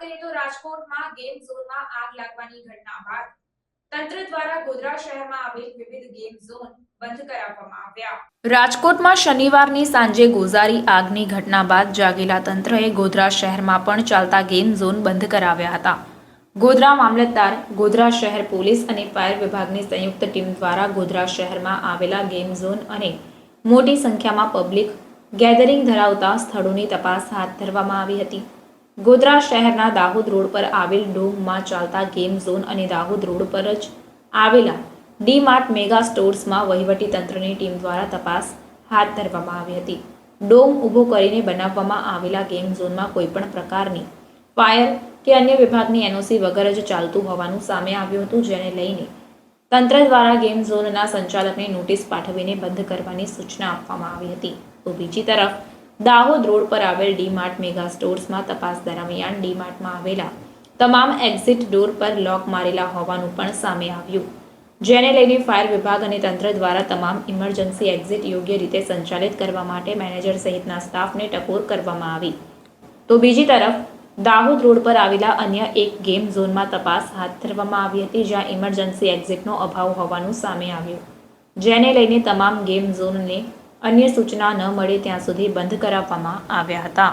કરીએ તો રાજકોટમાં ગેમ ઝોનમાં આગ લાગવાની ઘટના બાદ તંત્ર દ્વારા ગોધરા શહેરમાં આવેલ વિવિધ ગેમ ઝોન બંધ કરાવવામાં આવ્યા. રાજકોટમાં શનિવારની સાંજે ગોઝારી આગની ઘટના બાદ જાગેલા તંત્રએ ગોધરા શહેરમાં પણ ચાલતા ગેમ ઝોન બંધ કરાવ્યા હતા. ગોધરા મામલતદાર, ગોધરા શહેર પોલીસ અને ફાયર વિભાગની સંયુક્ત ટીમ દ્વારા ગોધરા શહેરમાં આવેલા ગેમ ઝોન અને મોટી સંખ્યામાં પબ્લિક ગેધરિંગ ધરાવતા સ્થળોની તપાસ હાથ ધરવામાં આવી હતી. ગોધરા શહેરના દાહોદ રોડ પર આવેલ ડોમમાં ચાલતા ગેમ ઝોન અને દાહોદ રોડ પર જ આવેલા ડી-માર્ટ મેગા સ્ટોર્સમાં વહીવટી તંત્રની ટીમ દ્વારા તપાસ હાથ ધરવામાં આવી હતી. ડોમ ઊભો કરીને બનાવવામાં આવેલા ગેમ ઝોનમાં કોઈપણ પ્રકારની ફાયર કે અન્ય વિભાગની એનઓસી વગર જ ચાલતું હોવાનું સામે આવ્યું હતું, જેને લઈને તંત્ર દ્વારા ગેમ ઝોનના સંચાલકને નોટિસ પાઠવીને બંધ કરવાની સૂચના આપવામાં આવી હતી. તો બીજી તરફ દાહોદ રોડ પર આવેલ ડી-માર્ટ મેગા સ્ટોર્સમાં તપાસ દરમિયાન ડી-માર્ટમાં આવેલા તમામ એક્ઝિટ ડોર પર લોક મારેલા હોવાનું પણ સામે આવ્યું, જેને લઈને ફાયર વિભાગ અને તંત્ર દ્વારા તમામ ઇમરજન્સી એક્ઝિટ યોગ્ય રીતે સંચાલિત કરવા માટે મેનેજર સહિતના સ્ટાફને ટકોર કરવામાં આવી. તો બીજી તરફ દાહોદ રોડ પર આવેલા અન્ય એક ગેમ ઝોનમાં તપાસ હાથ ધરવામાં આવી હતી, જ્યાં ઇમરજન્સી એક્ઝિટનો અભાવ હોવાનું સામે આવ્યું, જેને લઈને તમામ ગેમ ઝોનને અન્ય સૂચના ન મળે ત્યાં સુધી બંધ કરાવવામાં આવ્યા હતા.